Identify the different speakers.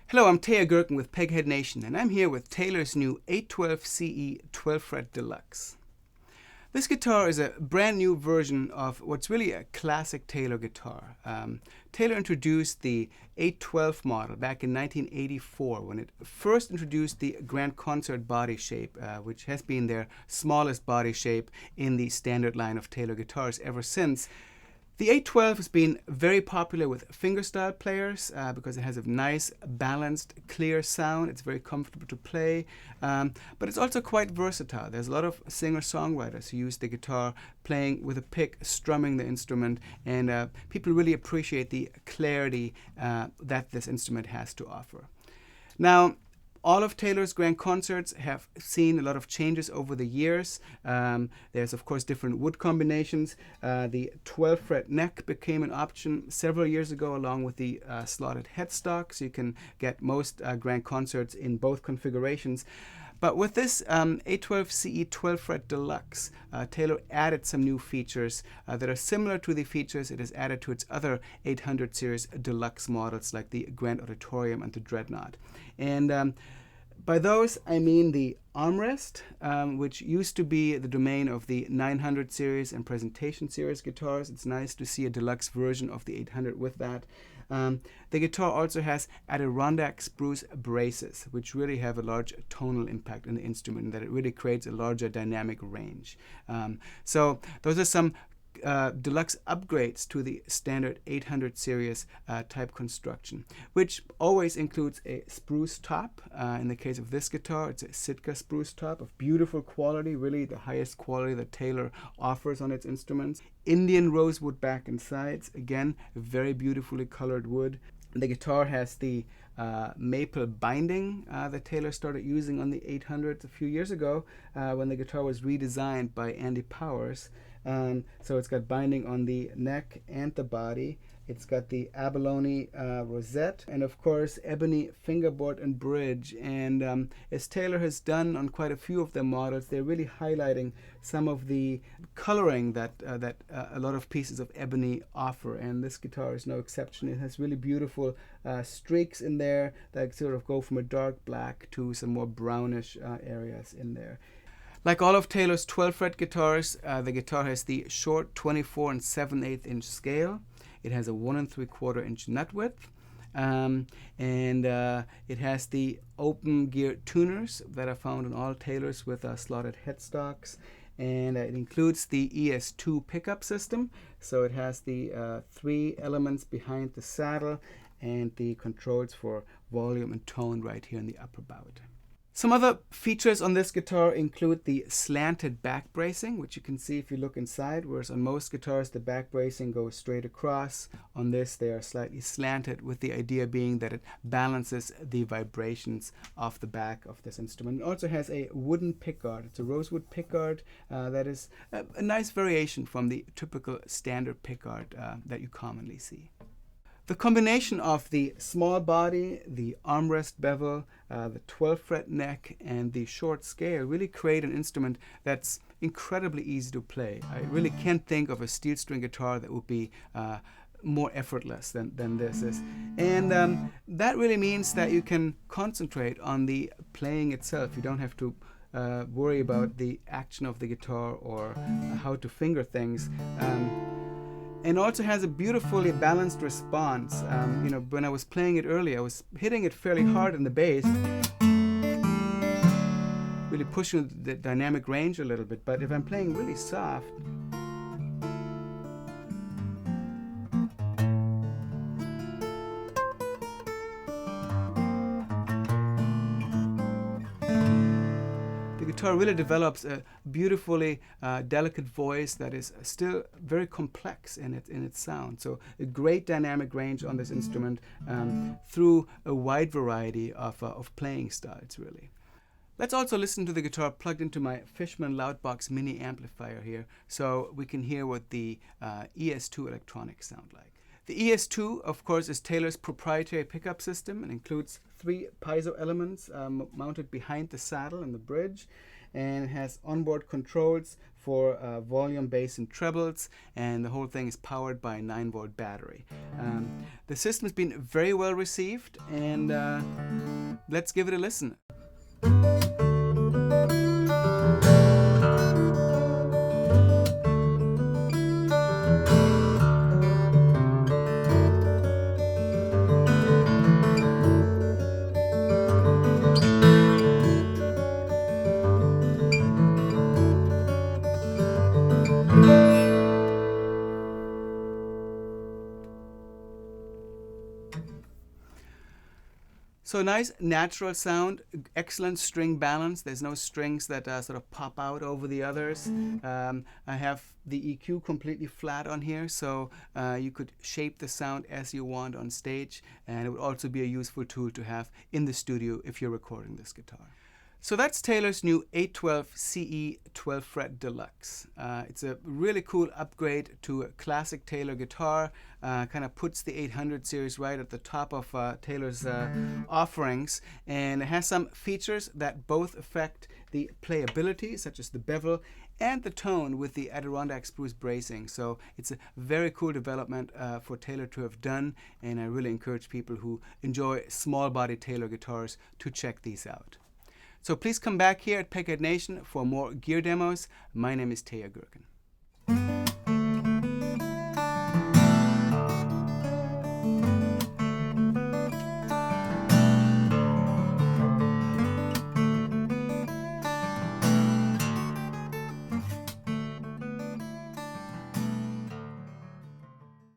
Speaker 1: Hello, I'm Teja Gerken with Peghead Nation, and I'm here with Taylor's new 812 CE 12-fret Deluxe. This guitar is a brand new version of what's really a classic Taylor guitar. Taylor introduced the 812 model back in 1984 when it first introduced the Grand Concert body shape, which has been their smallest body shape in the standard line of Taylor guitars ever since. The 812 has been very popular with fingerstyle players because it has a nice, balanced, clear sound. It's very comfortable to play, but it's also quite versatile. There's a lot of singer-songwriters who use the guitar playing with a pick, strumming the instrument, and people really appreciate the clarity that this instrument has to offer. Now, all of Taylor's grand concerts have seen a lot of changes over the years. There's, of course, different wood combinations. The 12-fret neck became an option several years ago, along with the slotted headstock, so you can get most grand concerts in both configurations. But with this 812 CE 12-fret Deluxe, Taylor added some new features that are similar to the features it has added to its other 800 series Deluxe models like the Grand Auditorium and the Dreadnought. And by those, I mean the armrest, which used to be the domain of the 900 series and presentation series guitars. It's nice to see a deluxe version of the 800 with that. The guitar also has Adirondack spruce braces, which really have a large tonal impact in the instrument, and that it really creates a larger dynamic range. So those are some deluxe upgrades to the standard 800 series type construction, which always includes a spruce top. In the case of this guitar, it's a Sitka spruce top of beautiful quality, really the highest quality that Taylor offers on its instruments. Indian rosewood back and sides, again, very beautifully colored wood. The guitar has the maple binding that Taylor started using on the 800s a few years ago when the guitar was redesigned by Andy Powers. So it's got binding on the neck and the body. It's got the abalone rosette, and of course ebony fingerboard and bridge. And as Taylor has done on quite a few of their models, they're really highlighting some of the coloring that a lot of pieces of ebony offer, and this guitar is no exception. It has really beautiful streaks in there that sort of go from a dark black to some more brownish areas in there. Like all of Taylor's 12-fret guitars, the guitar has the short 24 and 7/8 inch scale. It has a 1 3/4 inch nut width, and it has the open gear tuners that are found on all Taylors with slotted headstocks, and it includes the ES2 pickup system. So it has the 3 elements behind the saddle and the controls for volume and tone right here in the upper bout. Some other features on this guitar include the slanted back bracing, which you can see if you look inside, whereas on most guitars the back bracing goes straight across. On this they are slightly slanted, with the idea being that it balances the vibrations of the back of this instrument. It also has a wooden pickguard. It's a rosewood pickguard that is a nice variation from the typical standard pickguard that you commonly see. The combination of the small body, the armrest-bevel, the 12-fret neck, and the short scale really create an instrument that's incredibly easy to play. I really can't think of a steel string guitar that would be more effortless than this is. And that really means that you can concentrate on the playing itself. You don't have to worry about the action of the guitar or how to finger things. And also has a beautifully balanced response. When I was playing it earlier, I was hitting it fairly hard in the bass, really pushing the dynamic range a little bit. But if I'm playing really soft, the guitar really develops a beautifully delicate voice that is still very complex in its sound. So a great dynamic range on this instrument through a wide variety of playing styles, really. Let's also listen to the guitar plugged into my Fishman Loudbox mini amplifier here, so we can hear what the ES2 electronics sound like. The ES2, of course, is Taylor's proprietary pickup system and includes 3 piezo elements mounted behind the saddle and the bridge. and it has onboard controls for volume, bass, and trebles, and the whole thing is powered by a 9-volt battery. The system has been very well received, and let's give it a listen. So nice natural sound, excellent string balance. There's no strings that sort of pop out over the others. I have the EQ completely flat on here, so you could shape the sound as you want on stage, and it would also be a useful tool to have in the studio if you're recording this guitar. So that's Taylor's new 812 CE 12-fret Deluxe. It's a really cool upgrade to a classic Taylor guitar. Kind of puts the 800 series right at the top of Taylor's offerings, and it has some features that both affect the playability, such as the bevel, and the tone with the Adirondack spruce bracing. So it's a very cool development for Taylor to have done, and I really encourage people who enjoy small body Taylor guitars to check these out. So please come back here at Peghead Nation for more gear demos. My name is Teja Gerken.